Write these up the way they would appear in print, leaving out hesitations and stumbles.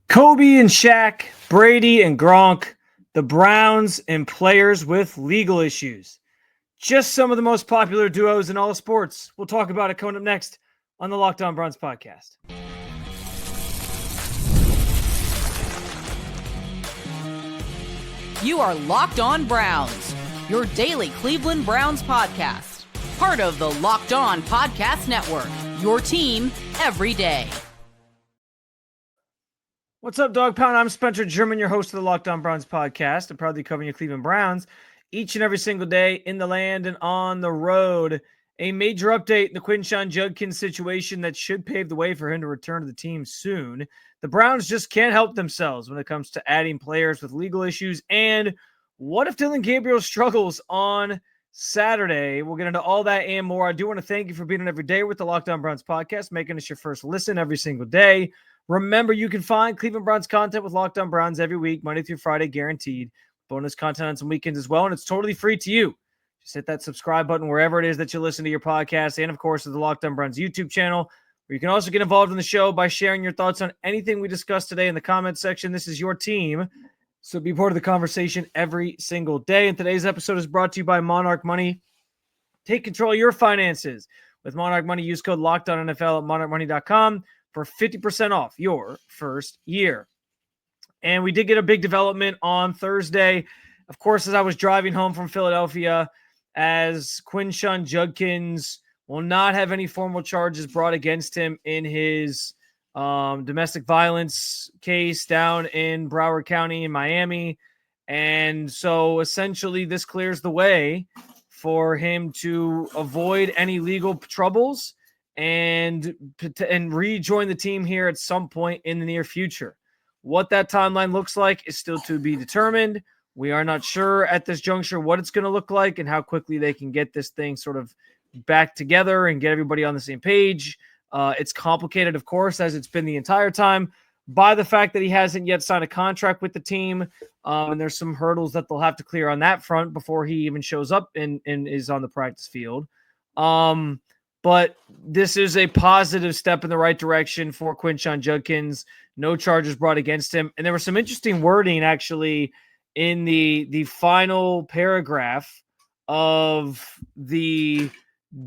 Kobe and Shaq, Brady and Gronk, the Browns and players with legal issues. Just some of the most popular duos in all of sports. We'll talk about it coming up next on the Locked On Browns podcast. You are Locked On Browns, your daily Cleveland Browns podcast. Part of the Locked On Podcast Network, your team every day. What's up, Dog Pound? I'm Spencer German, your host of the Locked On Browns podcast. I'm proudly covering your Cleveland Browns each and every single day in the land and on the road. A major update in the Quinshon Judkins situation that should pave the way for him to return to the team soon. The Browns just can't help themselves when it comes to adding players with legal issues. And what if Dillon Gabriel struggles on Saturday? We'll get into all that and more. I do want to thank you for being on every day with the Locked On Browns podcast, making us your first listen every single day. Remember, you can find Cleveland Browns content with Locked On Browns every week, Monday through Friday, guaranteed. Bonus content on some weekends as well, and it's totally free to you. Just hit that subscribe button wherever it is that you listen to your podcast, and of course, to the Locked On Browns YouTube channel, where you can also get involved in the show by sharing your thoughts on anything we discussed today in the comments section. This is your team, so be part of the conversation every single day. And today's episode is brought to you by Monarch Money. Take control of your finances. With Monarch Money, use code LOCKEDONNFL at monarchmoney.com for 50% off your first year. And we did get a big development on Thursday. Of course, as I was driving home from Philadelphia, as Quinshon Judkins will not have any formal charges brought against him in his domestic violence case down in Broward County in Miami. And so essentially this clears the way for him to avoid any legal troubles and rejoin the team here at some point in the near future. What that timeline looks like is still to be determined. We are not sure at this juncture what it's going to look like and how quickly they can get this thing sort of back together and get everybody on the same page. It's complicated, of course, as it's been the entire time, by the fact that he hasn't yet signed a contract with the team. And there's some hurdles that they'll have to clear on that front before he even shows up and is on the practice field. But this is a positive step in the right direction for Quinshon Judkins. No charges brought against him. And there was some interesting wording, actually, in the final paragraph of the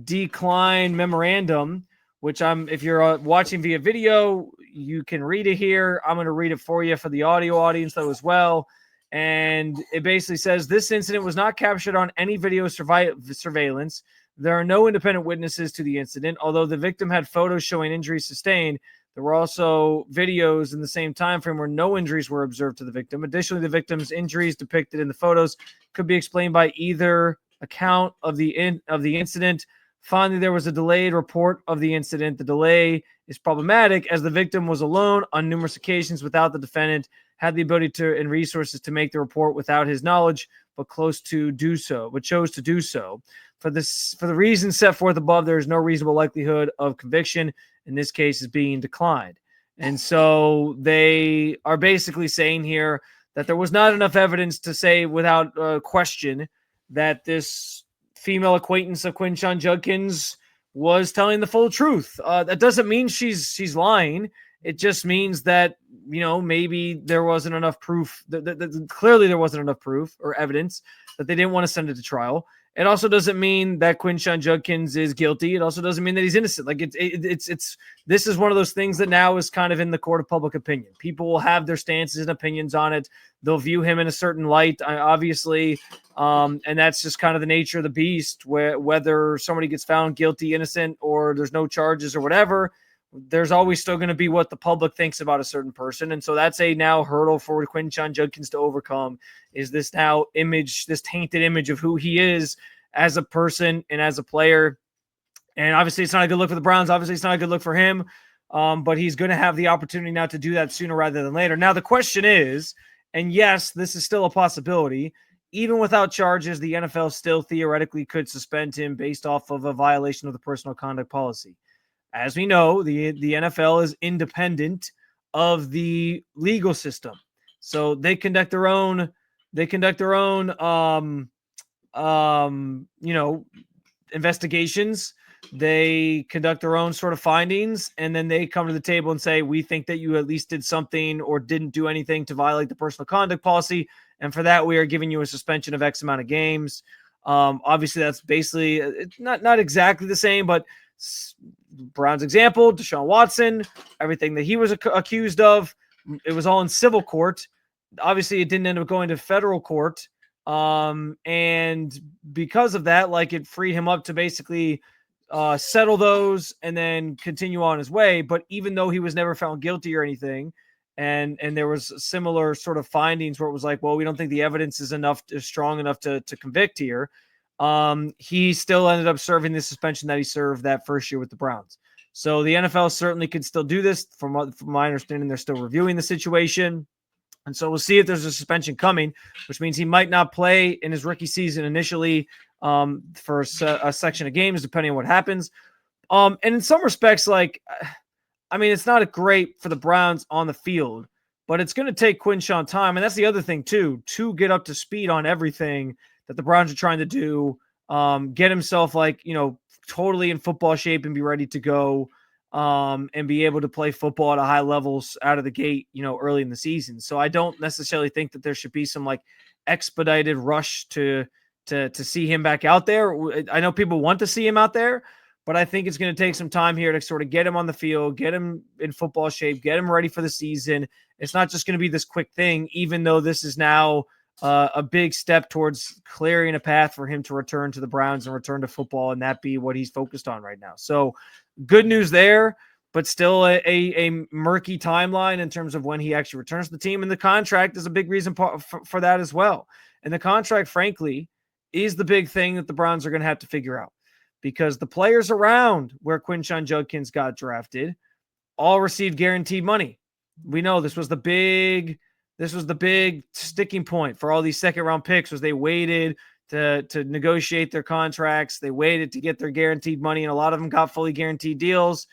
decline memorandum, which if you're watching via video, you can read it here. I'm going to read it for you for the audio audience, though, as well. And it basically says, this incident was not captured on any video surveillance. There are no independent witnesses to the incident. Although the victim had photos showing injuries sustained, there were also videos in the same time frame where no injuries were observed to the victim. Additionally, the victim's injuries depicted in the photos could be explained by either account of the incident. Finally, there was a delayed report of the incident. The delay is problematic as the victim was alone on numerous occasions without the defendant had the ability and resources to make the report without his knowledge, but chose to do so. For the reasons set forth above, there is no reasonable likelihood of conviction. In this case, is being declined. And so they are basically saying here that there was not enough evidence to say without question that this female acquaintance of Quinshon Judkins was telling the full truth. That doesn't mean she's lying. It just means that, maybe there wasn't enough proof. Clearly there wasn't enough proof or evidence that they didn't want to send it to trial. It also doesn't mean that Quinshon Judkins is guilty. It also doesn't mean that he's innocent. Like this is one of those things that now is kind of in the court of public opinion. People will have their stances and opinions on it. They'll view him in a certain light, obviously. And that's just kind of the nature of the beast, whether somebody gets found guilty, innocent, or there's no charges or whatever, there's always still going to be what the public thinks about a certain person. And so that's a now hurdle for Quinshon Judkins to overcome, is this now image, this tainted image of who he is as a person and as a player. And obviously it's not a good look for the Browns. Obviously it's not a good look for him. But he's going to have the opportunity now to do that sooner rather than later. Now the question is, and yes, this is still a possibility, even without charges, the NFL still theoretically could suspend him based off of a violation of the personal conduct policy. As we know, the NFL is independent of the legal system. So they conduct their own investigations. they conduct their own sort of findings, and then they come to the table and say, we think that you at least did something or didn't do anything to violate the personal conduct policy. And for that, we are giving you a suspension of X amount of games. Obviously, that's basically it's not exactly the same, but Brown's example, Deshaun Watson, everything that he was accused of, it was all in civil court. Obviously, it didn't end up going to federal court. And because of that, like it freed him up to basically settle those and then continue on his way. But even though he was never found guilty or anything, and there was similar sort of findings where it was like, well, we don't think the evidence is strong enough to convict here. He still ended up serving the suspension that he served that first year with the Browns. So the NFL certainly could still do this. From my understanding, they're still reviewing the situation. And so we'll see if there's a suspension coming, which means he might not play in his rookie season initially for a section of games, depending on what happens. And in some respects, it's not great for the Browns on the field, but it's going to take Quinshon time. And that's the other thing, too, to get up to speed on everything that the Browns are trying to do, get himself totally in football shape and be ready to go. And be able to play football at a high levels out of the gate, early in the season. So I don't necessarily think that there should be some expedited rush to see him back out there. I know people want to see him out there, but I think it's going to take some time here to sort of get him on the field, get him in football shape, get him ready for the season. It's not just going to be this quick thing, even though this is now a big step towards clearing a path for him to return to the Browns and return to football, and that be what he's focused on right now. So good news there, but still a murky timeline in terms of when he actually returns to the team. And the contract is a big reason for that as well. And the contract, frankly, is the big thing that the Browns are going to have to figure out, because the players around where Quinshon Judkins got drafted all received guaranteed money. We know this was the big sticking point for all these second-round picks, was they waited to negotiate their contracts. They waited to get their guaranteed money, and a lot of them got fully guaranteed deals.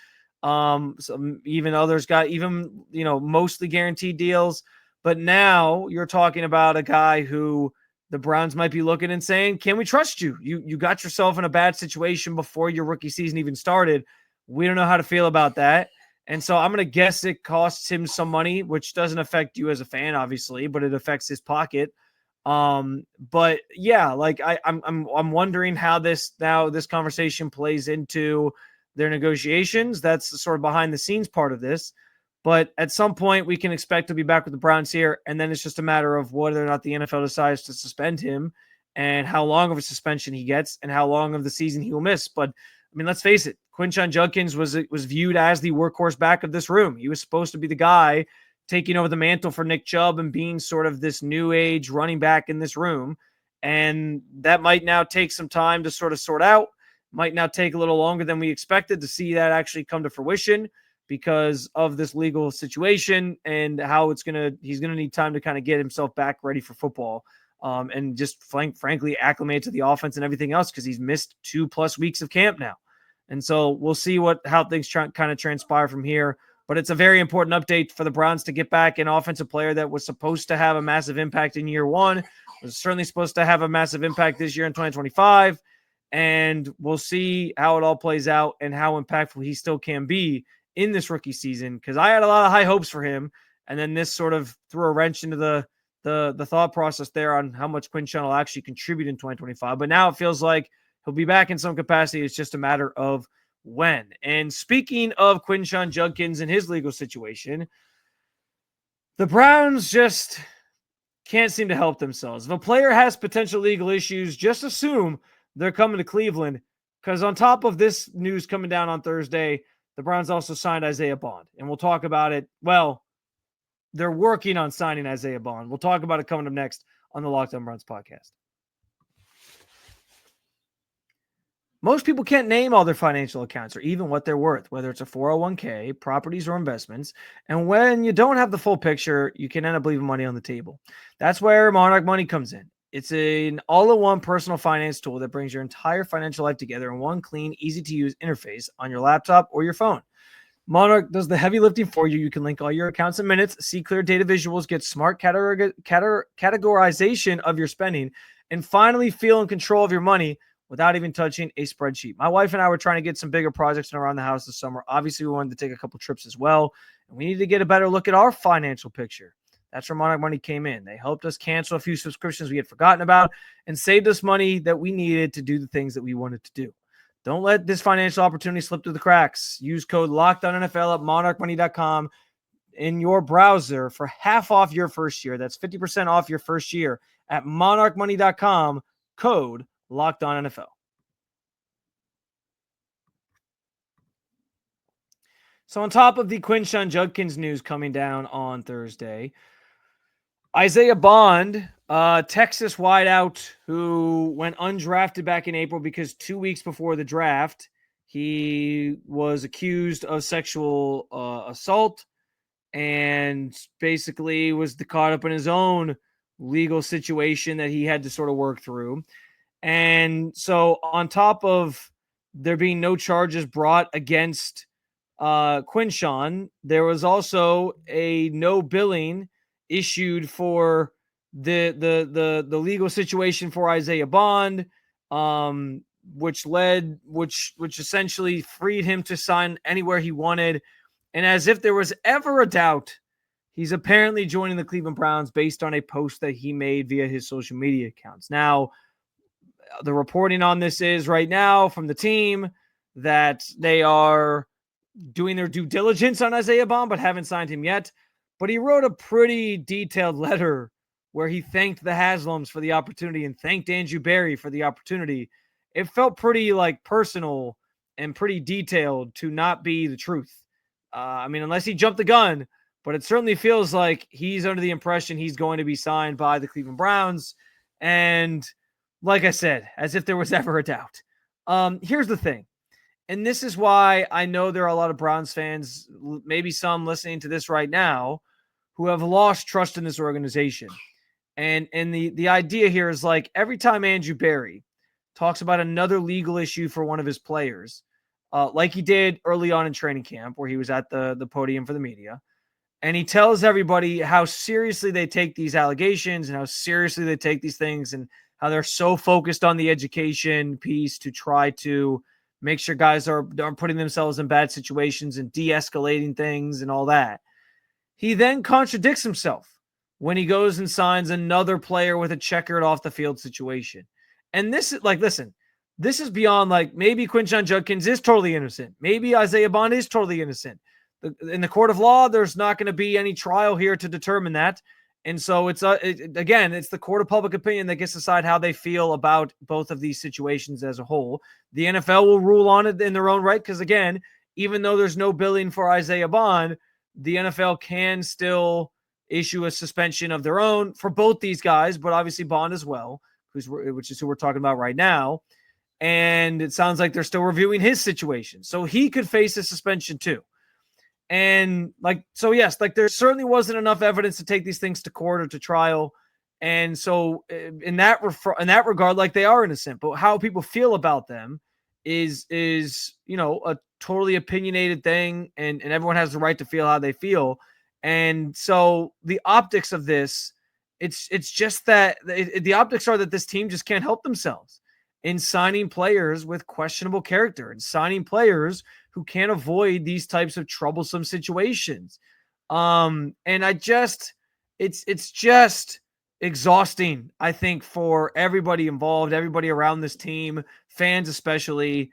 Even others got mostly guaranteed deals. But now you're talking about a guy who the Browns might be looking and saying, can we trust you? You got yourself in a bad situation before your rookie season even started. We don't know how to feel about that. And so I'm going to guess it costs him some money, which doesn't affect you as a fan, obviously, but it affects his pocket. But yeah, I'm wondering how this conversation plays into their negotiations. That's sort of behind the scenes part of this. But at some point we can expect to be back with the Browns here. And then it's just a matter of whether or not the NFL decides to suspend him and how long of a suspension he gets and how long of the season he will miss. But let's face it, Quinshon Judkins was viewed as the workhorse back of this room. He was supposed to be the guy taking over the mantle for Nick Chubb and being sort of this new age running back in this room. And that might now take some time to sort out, might now take a little longer than we expected to see that actually come to fruition because of this legal situation and how he's going to need time to kind of get himself back ready for football. And just frankly acclimate to the offense and everything else, because he's missed 2+ weeks of camp now. And so we'll see how things kind of transpire from here. But it's a very important update for the Browns to get back an offensive player that was supposed to have a massive impact in year one, was certainly supposed to have a massive impact this year in 2025. And we'll see how it all plays out and how impactful he still can be in this rookie season, because I had a lot of high hopes for him. And then this sort of threw a wrench into the thought process there on how much Quinshon will actually contribute in 2025. But now it feels like he'll be back in some capacity. It's just a matter of when. And speaking of Quinshon Judkins and his legal situation, the Browns just can't seem to help themselves. If a player has potential legal issues, just assume they're coming to Cleveland, because on top of this news coming down on Thursday, the Browns also signed Isaiah Bond. And we'll talk about it. Well, they're working on signing Isaiah Bond. We'll talk about it coming up next on the Locked On Browns podcast. Most people can't name all their financial accounts or even what they're worth, whether it's a 401k, properties, or investments. And when you don't have the full picture, you can end up leaving money on the table. That's where Monarch Money comes in. It's an all-in-one personal finance tool that brings your entire financial life together in one clean, easy-to-use interface on your laptop or your phone. Monarch does the heavy lifting for you. You can link all your accounts in minutes, see clear data visuals, get smart categorization of your spending, and finally feel in control of your money without even touching a spreadsheet. My wife and I were trying to get some bigger projects around the house this summer. Obviously, we wanted to take a couple trips as well, and we needed to get a better look at our financial picture. That's where Monarch Money came in. They helped us cancel a few subscriptions we had forgotten about and saved us money that we needed to do the things that we wanted to do. Don't let this financial opportunity slip through the cracks. Use code LOCKEDONNFL at monarchmoney.com in your browser for half off your first year. That's 50% off your first year at monarchmoney.com, code LOCKEDONNFL. So on top of the Quinshon Judkins news coming down on Thursday, Isaiah Bond, Texas wideout who went undrafted back in April because 2 weeks before the draft, he was accused of sexual assault and basically was caught up in his own legal situation that he had to sort of work through. And so on top of there being no charges brought against Quinshon, there was also a no billing issued for the legal situation for Isaiah Bond, which essentially freed him to sign anywhere he wanted. And as if there was ever a doubt, he's apparently joining the Cleveland Browns based on a post that he made via his social media accounts. Now, the reporting on this is right now from the team that they are doing their due diligence on Isaiah Bond, but haven't signed him yet. But he wrote a pretty detailed letter where he thanked the Haslams for the opportunity and thanked Andrew Berry for the opportunity. It felt pretty personal and pretty detailed to not be the truth. Unless he jumped the gun, but it certainly feels like he's under the impression he's going to be signed by the Cleveland Browns. And like I said, as if there was ever a doubt. Here's the thing. And this is why I know there are a lot of Browns fans, maybe some listening to this right now, who have lost trust in this organization. And the idea here is every time Andrew Berry talks about another legal issue for one of his players, like he did early on in training camp where he was at the podium for the media, and he tells everybody how seriously they take these allegations and how seriously they take these things and how they're so focused on the education piece to try to make sure guys aren't putting themselves in bad situations and de-escalating things and all that. He then contradicts himself when he goes and signs another player with a checkered off the field situation. And this is listen, this is beyond maybe Quinshon Judkins is totally innocent. Maybe Isaiah Bond is totally innocent. In the court of law, there's not going to be any trial here to determine that. And so it's the court of public opinion that gets to decide how they feel about both of these situations as a whole. The NFL will rule on it in their own right because, again, even though there's no billing for Isaiah Bond, the NFL can still issue a suspension of their own for both these guys, but obviously Bond as well, which is who we're talking about right now. And it sounds like they're still reviewing his situation. So he could face a suspension too. And yes, there certainly wasn't enough evidence to take these things to court or to trial. And so in that regard, they are innocent, but how people feel about them is a totally opinionated thing. And everyone has the right to feel how they feel. And so the optics of this, it's just that the optics are that this team just can't help themselves in signing players with questionable character and signing players who can't avoid these types of troublesome situations. And it's just exhausting, I think, for everybody involved, everybody around this team, fans especially,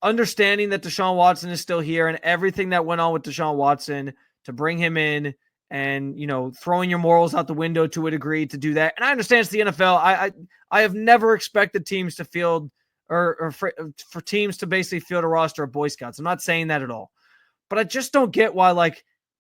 understanding that Deshaun Watson is still here and everything that went on with Deshaun Watson to bring him in and, throwing your morals out the window to a degree to do that. And I understand it's the NFL. I have never expected teams to field or for teams to basically field a roster of Boy Scouts. I'm not saying that at all, but I just don't get why,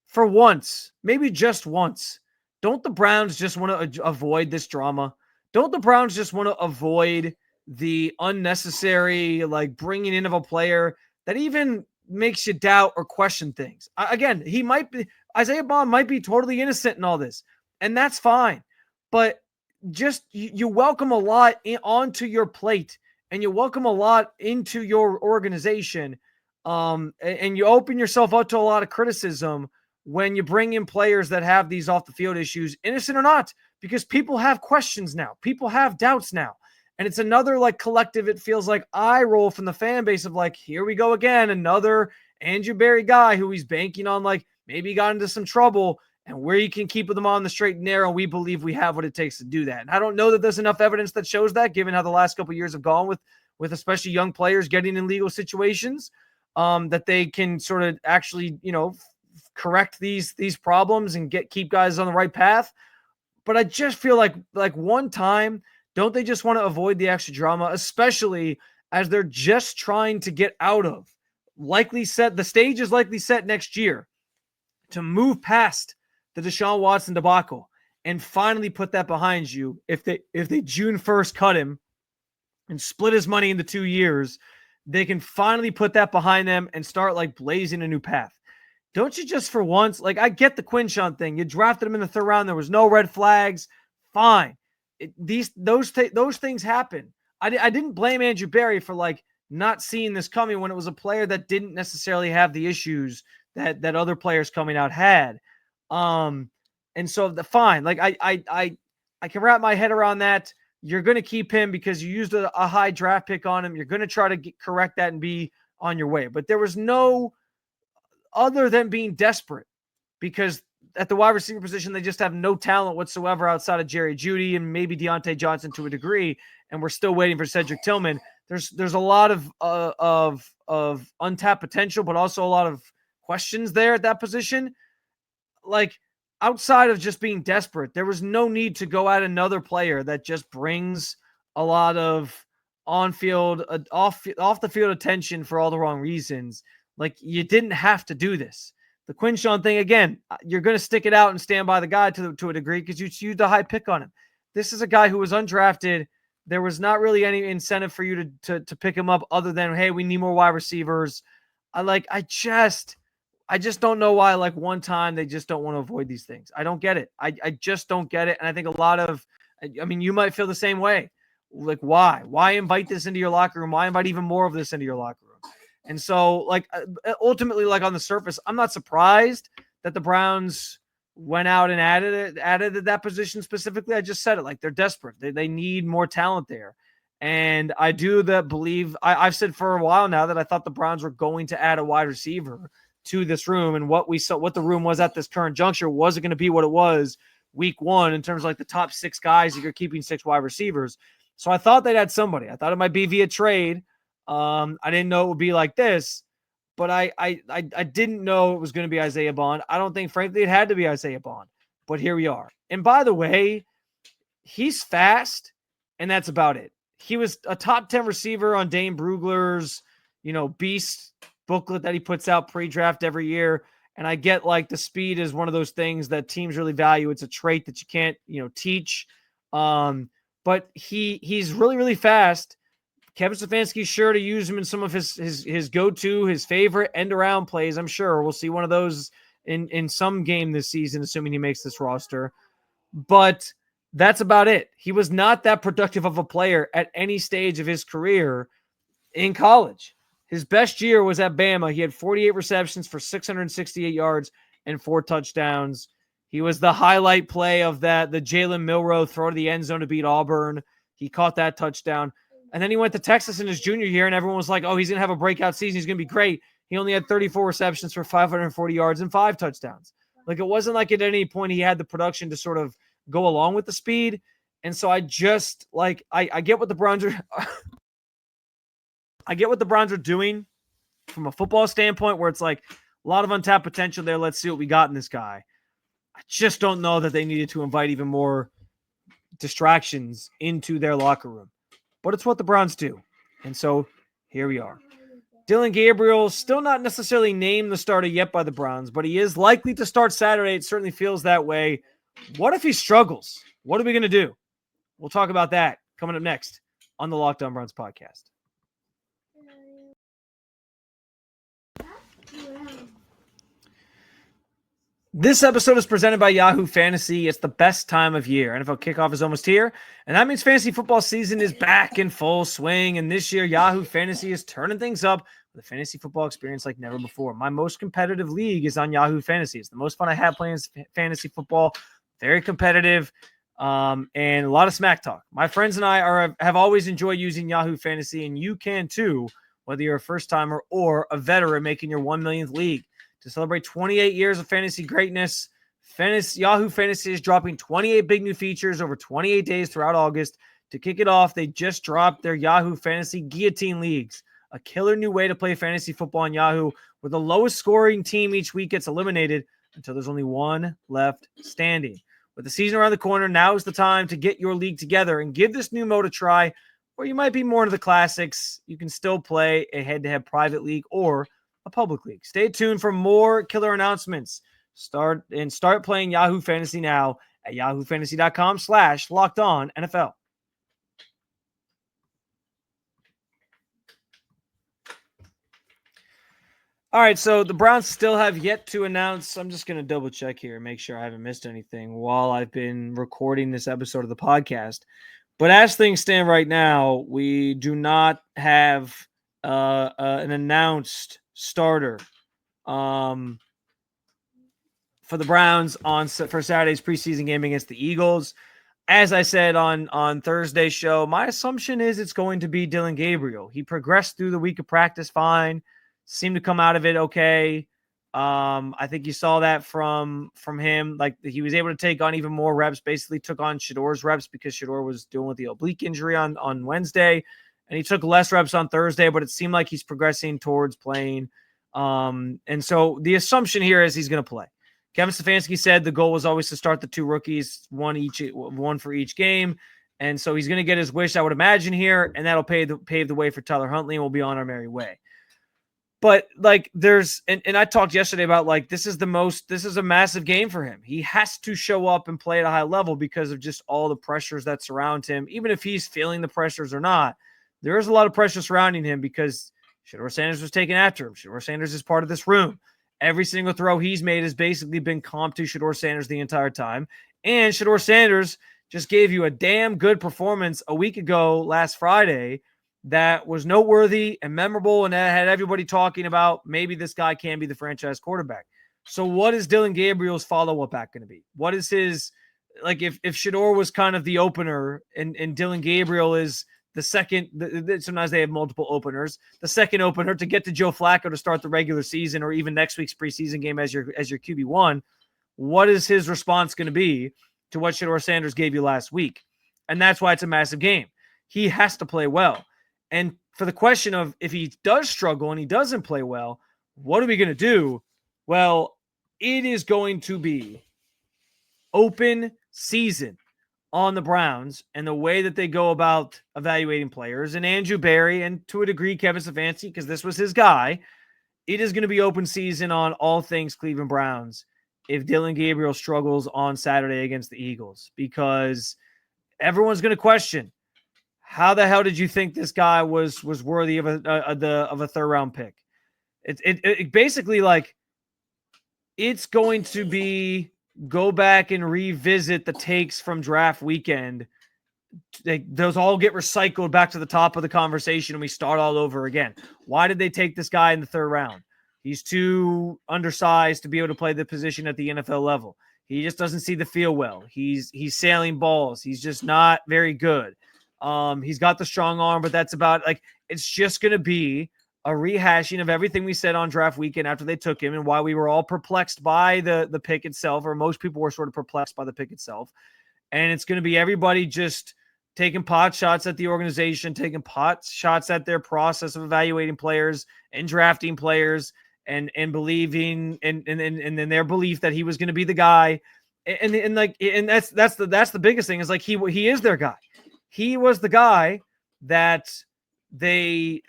for once, maybe just once, don't the Browns just want to avoid this drama? Don't the Browns just want to avoid the unnecessary, bringing in of a player that even makes you doubt or question things? Again, Isaiah Bond might be totally innocent in all this, and that's fine. But just you welcome a lot onto your plate, and you welcome a lot into your organization, and you open yourself up to a lot of criticism when you bring in players that have these off the field issues, innocent or not, because people have questions now. People have doubts now. And it's another like collective, it feels like eye roll from the fan base of like, here we go again, another Andrew Berry guy who he's banking on, like maybe he got into some trouble and where you can keep them on the straight and narrow. We believe we have what it takes to do that. And I don't know that there's enough evidence that shows that, given how the last couple of years have gone with especially young players getting in legal situations, that they can sort of actually, correct these problems and keep guys on the right path. But I just feel like one time, don't they just want to avoid the extra drama, especially as they're just trying to get out of the stage is likely set next year to move past the Deshaun Watson debacle and finally put that behind you. If they June 1st cut him and split his money into 2 years, they can finally put that behind them and start like blazing a new path. Don't you just for once, like I get the Quinshon thing. You drafted him in the 3rd round. There was no red flags. Fine. Those things happen. I didn't blame Andrew Berry for like not seeing this coming when it was a player that didn't necessarily have the issues that other players coming out had. And so fine. Like I can wrap my head around that. You're going to keep him because you used a high draft pick on him. You're going to try to correct that and be on your way. But there was no other than being desperate, because at the wide receiver position, they just have no talent whatsoever outside of Jerry Jeudy and maybe Deontay Johnson to a degree. And we're still waiting for Cedric Tillman. There's a lot of untapped potential, but also a lot of questions there at that position. Like outside of just being desperate, there was no need to go at another player that just brings a lot of on-field, off the field attention for all the wrong reasons. Like you didn't have to do this. The Quinshon thing, again, you're going to stick it out and stand by the guy to a degree because you used a high pick on him. This is a guy who was undrafted. There was not really any incentive for you to pick him up other than, hey, we need more wide receivers. I just don't know why, like one time they just don't want to avoid these things. I don't get it. I just don't get it. And I think a lot of, you might feel the same way. Like why invite this into your locker room? Why invite even more of this into your locker room? And so, ultimately, on the surface, I'm not surprised that the Browns went out and added at that position specifically. I just said it, like they're desperate. They need more talent there. And I do believe, I've said for a while now that I thought the Browns were going to add a wide receiver to this room. And what we saw, what the room was at this current juncture wasn't going to be what it was week 1 in terms of like the top 6 guys if you're keeping 6 wide receivers. So I thought they'd add somebody. I thought it might be via trade. I didn't know it would be like this, but I didn't know it was going to be Isaiah Bond. I don't think, frankly, it had to be Isaiah Bond, but here we are. And by the way, he's fast, and that's about it. He was a top 10 receiver on Dane Brugler's, beast booklet that he puts out pre-draft every year. And I get like the speed is one of those things that teams really value. It's a trait that you can't, teach. But he's really, really fast. Kevin Stefanski's sure to use him in some of his go-to, his favorite end-around plays. I'm sure we'll see one of those in some game this season, assuming he makes this roster. But that's about it. He was not that productive of a player at any stage of his career in college. His best year was at Bama. He had 48 receptions for 668 yards and 4 touchdowns. He was the highlight play of the Jalen Milroe throw to the end zone to beat Auburn. He caught that touchdown. And then he went to Texas in his junior year, and everyone was like, oh, he's going to have a breakout season. He's going to be great. He only had 34 receptions for 540 yards and 5 touchdowns. Like, it wasn't like at any point he had the production to sort of go along with the speed. And so I just, I get what the Browns are I get what the Browns are doing from a football standpoint, where it's like a lot of untapped potential there. Let's see what we got in this guy. I just don't know that they needed to invite even more distractions into their locker room. But it's what the Browns do. And so here we are. Dillon Gabriel, still not necessarily named the starter yet by the Browns, but he is likely to start Saturday. It certainly feels that way. What if he struggles? What are we going to do? We'll talk about that coming up next on the Locked On Browns podcast. This episode is presented by Yahoo Fantasy. It's the best time of year. NFL kickoff is almost here, and that means fantasy football season is back in full swing. And this year, Yahoo Fantasy is turning things up with a fantasy football experience like never before. My most competitive league is on Yahoo Fantasy. It's the most fun I have playing fantasy football. Very competitive. and a lot of smack talk. My friends and I have always enjoyed using Yahoo Fantasy, and you can too, whether you're a first-timer or a veteran making your 1 millionth league. To celebrate 28 years of fantasy greatness, Yahoo Fantasy is dropping 28 big new features over 28 days throughout August. To kick it off, they just dropped their Yahoo Fantasy Guillotine Leagues, a killer new way to play fantasy football on Yahoo, where the lowest scoring team each week gets eliminated until there's only one left standing. With the season around the corner, now is the time to get your league together and give this new mode a try. Or you might be more into the classics. You can still play a head-to-head private league or a public league. Stay tuned for more killer announcements. Start playing Yahoo Fantasy now at yahoofantasy.com/LockedOnNFL. All right, so the Browns still have yet to announce. I'm just going to double check here and make sure I haven't missed anything while I've been recording this episode of the podcast. But as things stand right now, we do not have an announced starter for the Browns for Saturday's preseason game against the Eagles. As I said on Thursday's show, my assumption is it's going to be Dillon Gabriel. He progressed through the week of practice fine. Seemed to come out of it okay. I think you saw that from him. Like, he was able to take on even more reps, basically took on Shedeur's reps because Shedeur was dealing with the oblique injury on Wednesday. And he took less reps on Thursday, but it seemed like he's progressing towards playing. And so the assumption here is he's going to play. Kevin Stefanski said the goal was always to start the two rookies, one for each game. And so he's going to get his wish, I would imagine, here, and that'll pave the way for Tyler Huntley, and we'll be on our merry way. But like and I talked yesterday about like this is a massive game for him. He has to show up and play at a high level because of just all the pressures that surround him. Even if he's feeling the pressures or not, there is a lot of pressure surrounding him because Shedeur Sanders was taken after him. Shedeur Sanders is part of this room. Every single throw he's made has basically been comped to Shedeur Sanders the entire time. And Shedeur Sanders just gave you a damn good performance a week ago last Friday that was noteworthy and memorable, and that had everybody talking about maybe this guy can be the franchise quarterback. So what is Dillon Gabriel's follow-up act going to be? What is his, like, if Shedeur was kind of the opener and Dillon Gabriel is the second, sometimes they have multiple openers, the second opener to get to Joe Flacco to start the regular season or even next week's preseason game as your QB1, what is his response going to be to what Shedeur Sanders gave you last week? And that's why it's a massive game. He has to play well. And for the question of if he does struggle and he doesn't play well, what are we going to do? Well, it is going to be open season on the Browns and the way that they go about evaluating players. And Andrew Berry, and to a degree Kevin Stefanski, because this was his guy, it is going to be open season on all things Cleveland Browns if Dillon Gabriel struggles on Saturday against the Eagles, because everyone's going to question, how the hell did you think this guy was worthy of a third round pick? It basically, like, it's going to be go back and revisit the takes from draft weekend. Those all get recycled back to the top of the conversation and we start all over again. Why did they take this guy in the third round? He's too undersized to be able to play the position at the NFL level. He just doesn't see the field well. He's sailing balls. He's just not very good. He's got the strong arm, but that's about, like, it's just going to be a rehashing of everything we said on draft weekend after they took him and why we were all perplexed by the pick itself, or most people were sort of perplexed by the pick itself. And it's going to be everybody just taking pot shots at the organization, taking pot shots at their process of evaluating players and drafting players and believing and their belief that he was going to be the guy. And that's the biggest thing is, like, he is their guy. He was the guy that they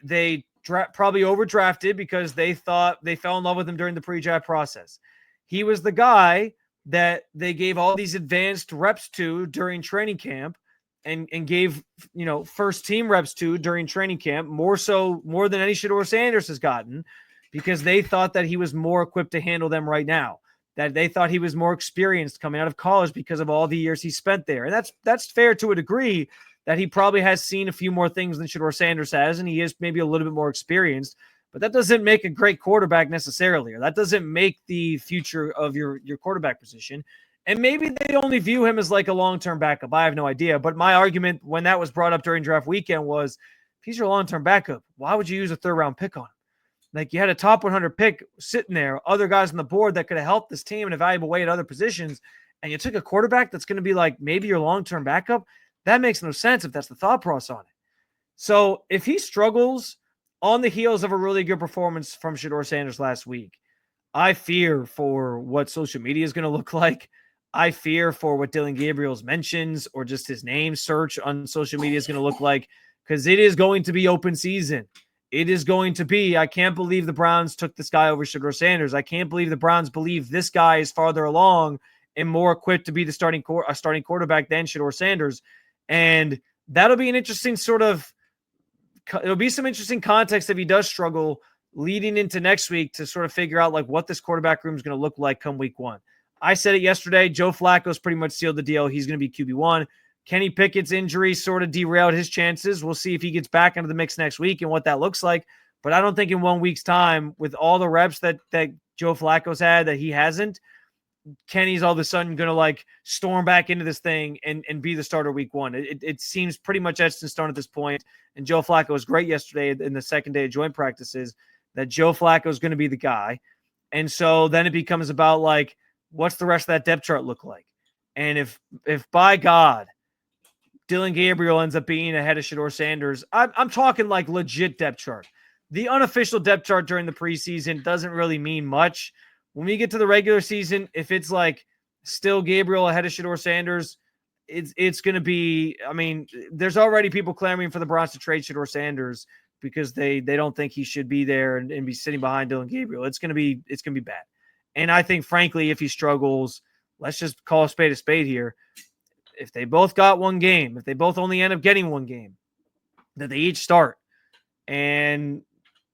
probably overdrafted because they thought they fell in love with him during the pre-draft process. He was the guy that they gave all these advanced reps to during training camp and gave, first team reps to during training camp, more than any Shedeur Sanders has gotten, because they thought that he was more equipped to handle them right now, that they thought he was more experienced coming out of college because of all the years he spent there. And that's fair to a degree, that he probably has seen a few more things than Shedeur Sanders has, and he is maybe a little bit more experienced, but that doesn't make a great quarterback necessarily, or that doesn't make the future of your quarterback position. And maybe they only view him as like a long-term backup. I have no idea. But my argument when that was brought up during draft weekend was, if he's your long-term backup, why would you use a third-round pick on him? Like, you had a top 100 pick sitting there, other guys on the board that could have helped this team in a valuable way at other positions, and you took a quarterback that's going to be like maybe your long-term backup. That makes no sense if that's the thought process on it. So if he struggles on the heels of a really good performance from Shedeur Sanders last week, I fear for what social media is going to look like. I fear for what Dillon Gabriel's mentions or just his name search on social media is going to look like, because it is going to be open season. It is going to be, I can't believe the Browns took this guy over Shedeur Sanders. I can't believe the Browns believe this guy is farther along and more equipped to be the starting quarterback than Shedeur Sanders. And that'll be an interesting it'll be some interesting context if he does struggle leading into next week to sort of figure out like what this quarterback room is going to look like come week one. I said it yesterday. Joe Flacco's pretty much sealed the deal. He's going to be QB1. Kenny Pickett's injury sort of derailed his chances. We'll see if he gets back into the mix next week and what that looks like. But I don't think in 1 week's time, with all the reps that Joe Flacco's had that he hasn't, Kenny's all of a sudden going to like storm back into this thing and be the starter week one. It seems pretty much etched in stone at this point. And Joe Flacco was great yesterday in the second day of joint practices that Joe Flacco is going to be the guy. And so then it becomes about like, what's the rest of that depth chart look like? And if by God, Dillon Gabriel ends up being ahead of Shedeur Sanders, I'm talking like legit depth chart. The unofficial depth chart during the preseason doesn't really mean much. When we get to the regular season, if it's like still Gabriel ahead of Shedeur Sanders, it's going to be, I mean, there's already people clamoring for the Browns to trade Shedeur Sanders because they don't think he should be there and be sitting behind Dillon Gabriel. It's going to be bad. And I think, frankly, if he struggles, let's just call a spade here. If they both got one game, if they both only end up getting one game, that they each start, and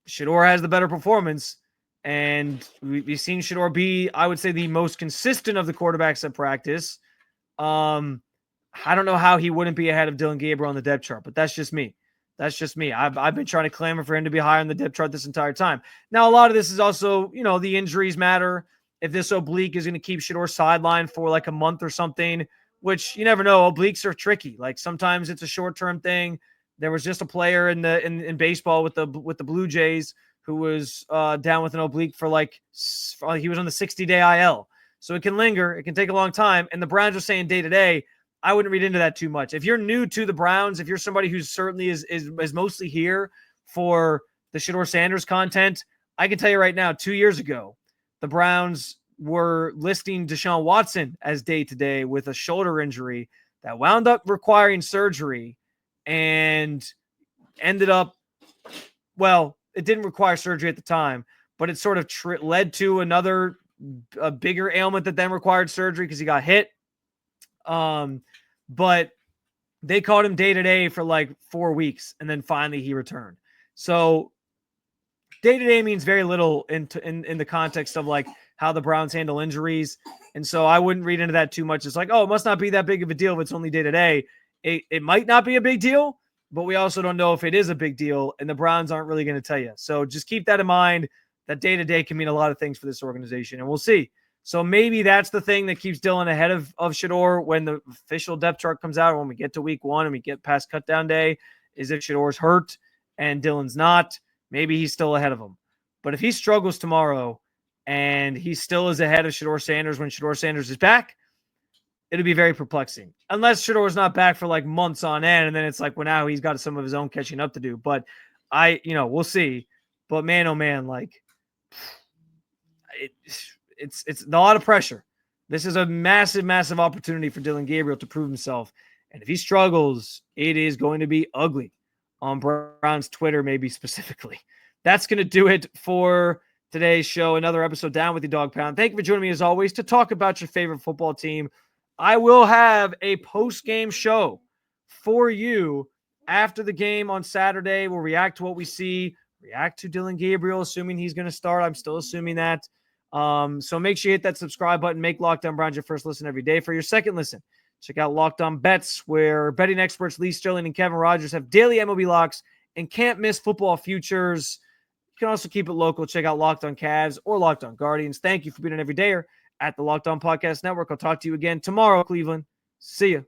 Shedeur has the better performance, and we've seen Shedeur be, I would say, the most consistent of the quarterbacks at practice. I don't know how he wouldn't be ahead of Dillon Gabriel on the depth chart, but that's just me. I've been trying to clamor for him to be higher on the depth chart this entire time. Now, a lot of this is also, the injuries matter. If this oblique is going to keep Shedeur sidelined for like a month or something, which you never know. Obliques are tricky. Like sometimes it's a short-term thing. There was just a player in baseball with the Blue Jays who was down with an oblique for he was on the 60-day IL. So it can linger. It can take a long time. And the Browns are saying day to day, I wouldn't read into that too much. If you're new to the Browns, if you're somebody who certainly is mostly here for the Shedeur Sanders content, I can tell you right now, 2 years ago, the Browns were listing Deshaun Watson as day-to-day with a shoulder injury that wound up requiring surgery and ended up, well, it didn't require surgery at the time, but it sort of led to a bigger ailment that then required surgery because he got hit. But they called him day-to-day for like 4 weeks, and then finally he returned. So day-to-day means very little in the context of like how the Browns handle injuries. And so I wouldn't read into that too much. It's like, oh, it must not be that big of a deal if it's only day-to-day. It might not be a big deal, but we also don't know if it is a big deal, and the Browns aren't really going to tell you. So just keep that in mind, that day-to-day can mean a lot of things for this organization, and we'll see. So maybe that's the thing that keeps Dillon ahead of Shedeur when the official depth chart comes out, or when we get to week one and we get past cutdown day, is if Shedeur's hurt and Dillon's not, maybe he's still ahead of him. But if he struggles tomorrow and he still is ahead of Shedeur Sanders when Shedeur Sanders is back, it'll be very perplexing. Unless Shedeur's not back for like months on end, and then it's like, well, now he's got some of his own catching up to do. But we'll see. But man, oh man, like it's a lot of pressure. This is a massive, massive opportunity for Dillon Gabriel to prove himself. And if he struggles, it is going to be ugly on Brown's Twitter, maybe specifically. That's going to do it for today's show. Another episode Down with the Dog Pound. Thank you for joining me as always to talk about your favorite football team. I will have a post-game show for you after the game on Saturday. We'll react to what we see, react to Dillon Gabriel, assuming he's going to start. I'm still assuming that. So make sure you hit that subscribe button. Make Locked On Browns your first listen every day. For your second listen, check out Locked On Bets, where betting experts Lee Sterling and Kevin Rogers have daily MLB locks and can't miss football futures. You can also keep it local. Check out Locked On Cavs or Locked On Guardians. Thank you for being an everydayer at the Locked On Podcast Network. I'll talk to you again tomorrow, Cleveland. See ya.